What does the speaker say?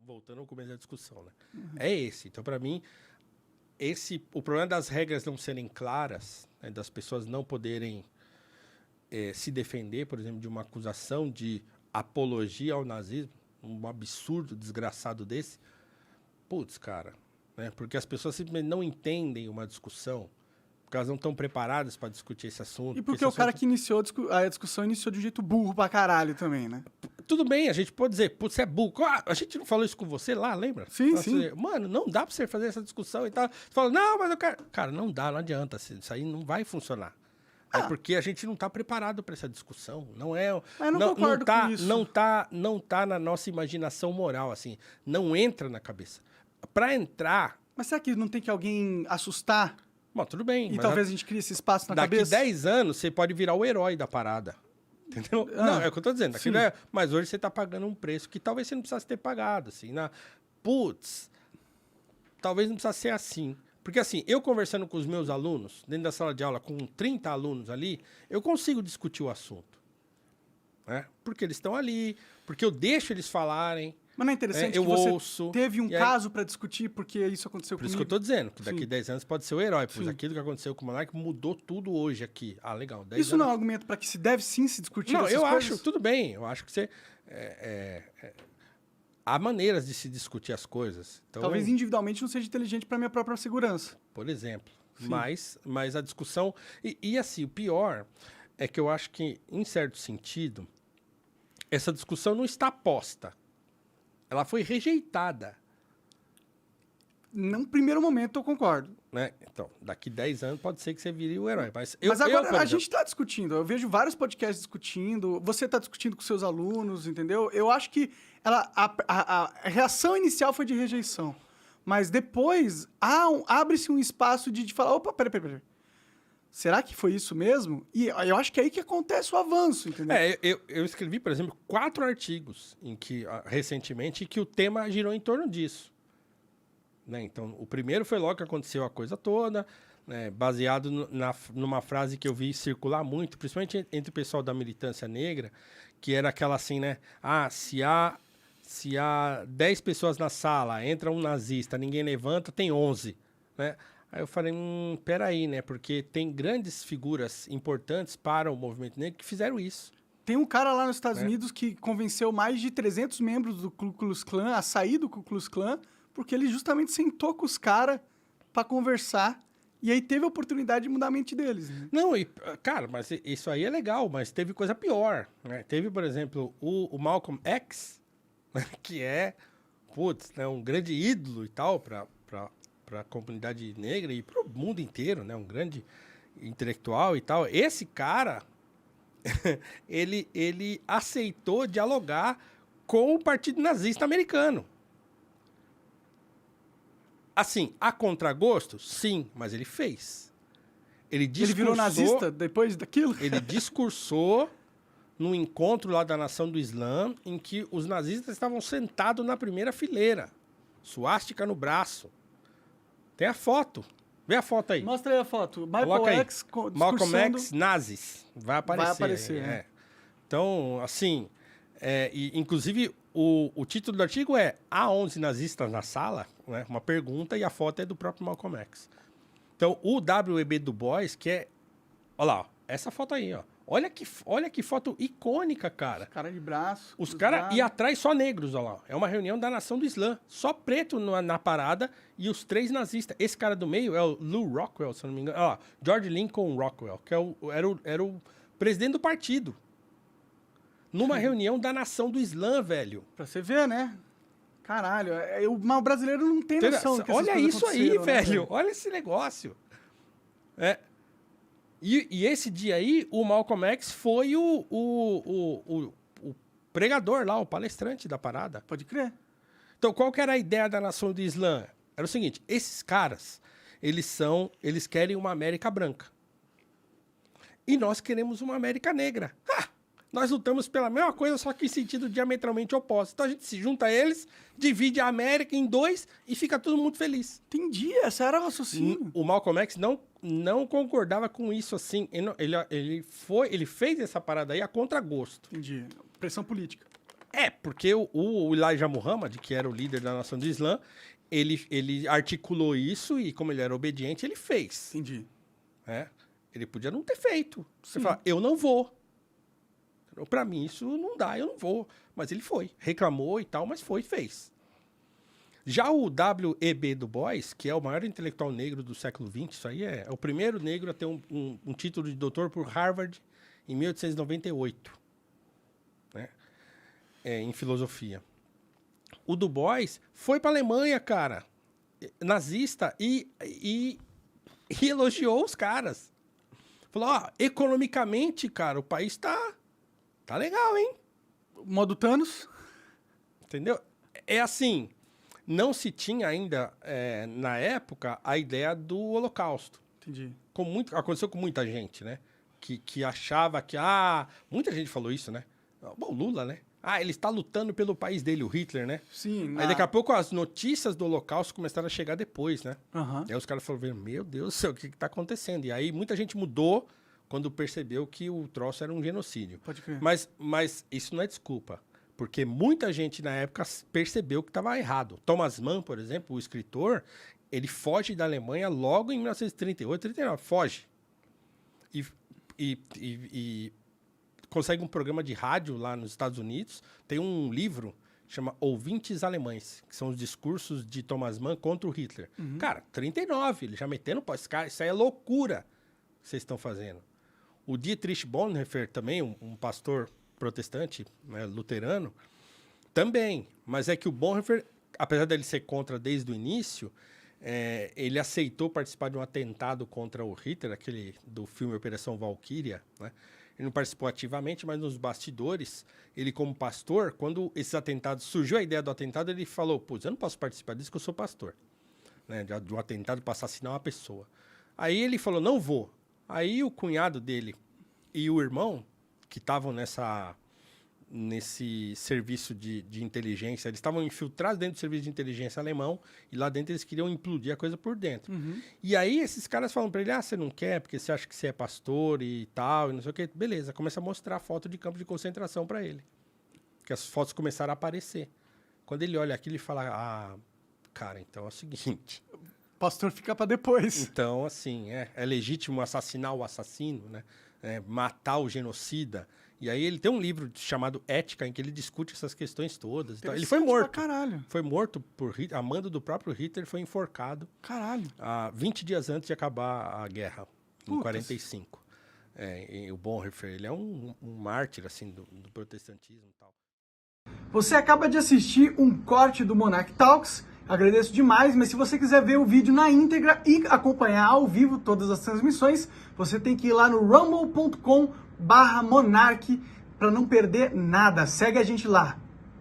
voltando ao começo da discussão, né? É esse. Então, para mim, o problema das regras não serem claras, né, das pessoas não poderem se defender, por exemplo, de uma acusação de apologia ao nazismo, um absurdo desgraçado desse, putz, cara, né? Porque as pessoas simplesmente não entendem uma discussão, porque elas não estão preparadas para discutir esse assunto. E porque o cara que iniciou a discussão iniciou de um jeito burro pra caralho também, né? Tudo bem, a gente pode dizer, putz, você é burro. Ah, a gente não falou isso com você lá, lembra? Sim, Nossa, sim. Mano, não dá pra você fazer essa discussão e tal. Você fala, não, mas eu quero... Cara, não dá, não adianta. Isso aí não vai funcionar. É porque a gente não tá preparado para essa discussão. Não é... Mas eu não concordo com isso. Não tá na nossa imaginação moral, assim. Não entra na cabeça. Pra entrar... Mas será que não tem que alguém assustar? Bom, tudo bem. E talvez a gente crie esse espaço na daqui cabeça? Daqui 10 anos, você pode virar o herói da parada. Entendeu? Não, é o que eu tô dizendo. Mas hoje você tá pagando um preço que talvez você não precisasse ter pagado, assim. Putz, talvez não precisasse ser assim. Porque, assim, eu conversando com os meus alunos, dentro da sala de aula, com 30 alunos ali, eu consigo discutir o assunto. Né? Porque eles estão ali, porque eu deixo eles falarem. Mas não é interessante eu que você ouço, teve um caso para discutir porque isso aconteceu comigo? Por isso que eu tô dizendo, que daqui Sim. 10 anos pode ser o herói. Pois Sim. aquilo que aconteceu com o Monark mudou tudo hoje aqui. Ah, legal. 10 Isso anos... não é um argumento para que se deve sim se discutir não, essas eu coisas? acho, tudo bem. Eu acho que você... há maneiras de se discutir as coisas. Então, talvez individualmente não seja inteligente para minha própria segurança. Por exemplo. Mas a discussão... E assim, o pior é que eu acho que, em certo sentido, essa discussão não está posta. Ela foi rejeitada. Num primeiro momento eu concordo. Né? Então, daqui 10 anos pode ser que você vire o herói. Mas agora a gente está discutindo. Eu vejo vários podcasts discutindo. Você está discutindo com seus alunos, entendeu? Eu acho que a reação inicial foi de rejeição. Mas depois abre-se um espaço de falar, opa, peraí. Será que foi isso mesmo? E eu acho que é aí que acontece o avanço, entendeu? Eu escrevi, por exemplo, 4 artigos recentemente em que o tema girou em torno disso. Né? Então, o primeiro foi logo que aconteceu a coisa toda, né? Baseado numa frase que eu vi circular muito, principalmente entre o pessoal da militância negra, que era aquela assim, né? Se há 10 pessoas na sala, entra um nazista, ninguém levanta, tem 11, né? Aí eu falei, peraí, né? Porque tem grandes figuras importantes para o movimento negro que fizeram isso. Tem um cara lá nos Estados Unidos que convenceu mais de 300 membros do Ku Klux Klan a sair do Ku Klux Klan, porque ele justamente sentou com os caras para conversar e aí teve a oportunidade de mudar a mente deles. Né? Não, cara, mas isso aí é legal, mas teve coisa pior. Né? Teve, por exemplo, o Malcolm X, que é, né, um grande ídolo e tal para a comunidade negra e para o mundo inteiro, né? Um grande intelectual e tal. Esse cara, ele aceitou dialogar com o Partido Nazista americano. Assim, a contragosto? Sim, mas ele fez. Ele virou nazista depois daquilo? Ele discursou num encontro lá da Nação do Islã, em que os nazistas estavam sentados na primeira fileira, suástica no braço. Tem a foto. Vê a foto aí. Mostra aí a foto. Malcolm X Malcolm X, nazis. Vai aparecer. Vai aparecer, né? Então, assim, inclusive o título do artigo é Há 11 nazistas na sala? Né? Uma pergunta, e a foto é do próprio Malcolm X. Então, o W.E.B. Du Bois, que é... Olha lá, ó, essa foto aí, ó. Olha que foto icônica, cara. Cara de braço. Os caras... E atrás só negros, olha lá. É uma reunião da Nação do Islã. Só preto na parada e os 3 nazistas. Esse cara do meio é o Lew Rockwell, se eu não me engano. Olha lá, George Lincoln Rockwell, que era o presidente do partido. Numa reunião da Nação do Islã, velho. Pra você ver, né? Caralho, mas o brasileiro não tem noção do que olha isso aí, né, velho. Olha esse negócio. E esse dia aí, o Malcolm X foi o pregador lá, o palestrante da parada. Pode crer. Então, qual que era a ideia da Nação do Islã? Era o seguinte, esses caras, eles querem uma América branca. E nós queremos uma América negra. Nós lutamos pela mesma coisa, só que em sentido diametralmente oposto. Então a gente se junta a eles, divide a América em 2 e fica todo mundo feliz. Entendi, essa era o raciocínio. O Malcolm X não concordava com isso assim. Ele fez essa parada aí a contragosto. Entendi. Pressão política. Porque o Elijah Muhammad, que era o líder da nação do Islã, ele articulou isso e, como ele era obediente, ele fez. Entendi. Né? Ele podia não ter feito. Você fala, eu não vou. Para mim, isso não dá, eu não vou. Mas ele foi. Reclamou e tal, mas foi e fez. Já o W.E.B. Du Bois, que é o maior intelectual negro do século XX, isso aí é o primeiro negro a ter um título de doutor por Harvard em 1898, né? Em filosofia. O Du Bois foi para a Alemanha, cara, nazista, e elogiou os caras. Falou, economicamente, cara, o país tá legal, hein? Modo Thanos. Entendeu? É assim, não se tinha ainda, na época, a ideia do Holocausto. Entendi. Aconteceu com muita gente, né? Que achava que... muita gente falou isso, né? Bom, Lula, né? Ele está lutando pelo país dele, o Hitler, né? Sim. Aí daqui a pouco as notícias do Holocausto começaram a chegar depois, né? Uhum. E aí os caras falaram, meu Deus do céu, o que está acontecendo? E aí muita gente mudou quando percebeu que o troço era um genocídio. Pode crer. Mas isso não é desculpa. Porque muita gente na época percebeu que estava errado. Thomas Mann, por exemplo, o escritor, ele foge da Alemanha logo em 1938, 39. Foge. E consegue um programa de rádio lá nos Estados Unidos. Tem um livro que chama Ouvintes Alemães, que são os discursos de Thomas Mann contra o Hitler. Uhum. Cara, 39, ele já metendo pau. Isso aí é loucura que vocês estão fazendo. O Dietrich Bonhoeffer também, um pastor protestante, né, luterano, também. Mas é que o Bonhoeffer, apesar dele ser contra desde o início, ele aceitou participar de um atentado contra o Hitler, aquele do filme Operação Valkyria, né? Ele não participou ativamente, mas nos bastidores, ele como pastor, quando esses atentados, surgiu a ideia do atentado, ele falou, putz, eu não posso participar disso, que eu sou pastor, né, de um atentado para assassinar uma pessoa. Aí ele falou, não vou. Aí o cunhado dele e o irmão, que estavam nesse serviço de inteligência, eles estavam infiltrados dentro do serviço de inteligência alemão, e lá dentro eles queriam implodir a coisa por dentro. Uhum. E aí esses caras falam para ele, você não quer porque você acha que você é pastor e tal, e não sei o quê. Beleza, começa a mostrar foto de campo de concentração para ele. Que as fotos começaram a aparecer. Quando ele olha aquilo, ele fala, cara, então é o seguinte... Pastor fica para depois. Então, assim, é legítimo assassinar o assassino, né? Matar o genocida. E aí ele tem um livro chamado Ética, em que ele discute essas questões todas. Ele foi morto. Caralho. Foi morto por Hitler. A mando do próprio Hitler, foi enforcado. Caralho. 20 dias antes de acabar a guerra, em Putas. 45. O Bonhoeffer, ele é um mártir, assim, do protestantismo e tal. Você acaba de assistir um corte do Monarch Talks. Agradeço demais, mas se você quiser ver o vídeo na íntegra e acompanhar ao vivo todas as transmissões, você tem que ir lá no rumble.com/monarch para não perder nada. Segue a gente lá.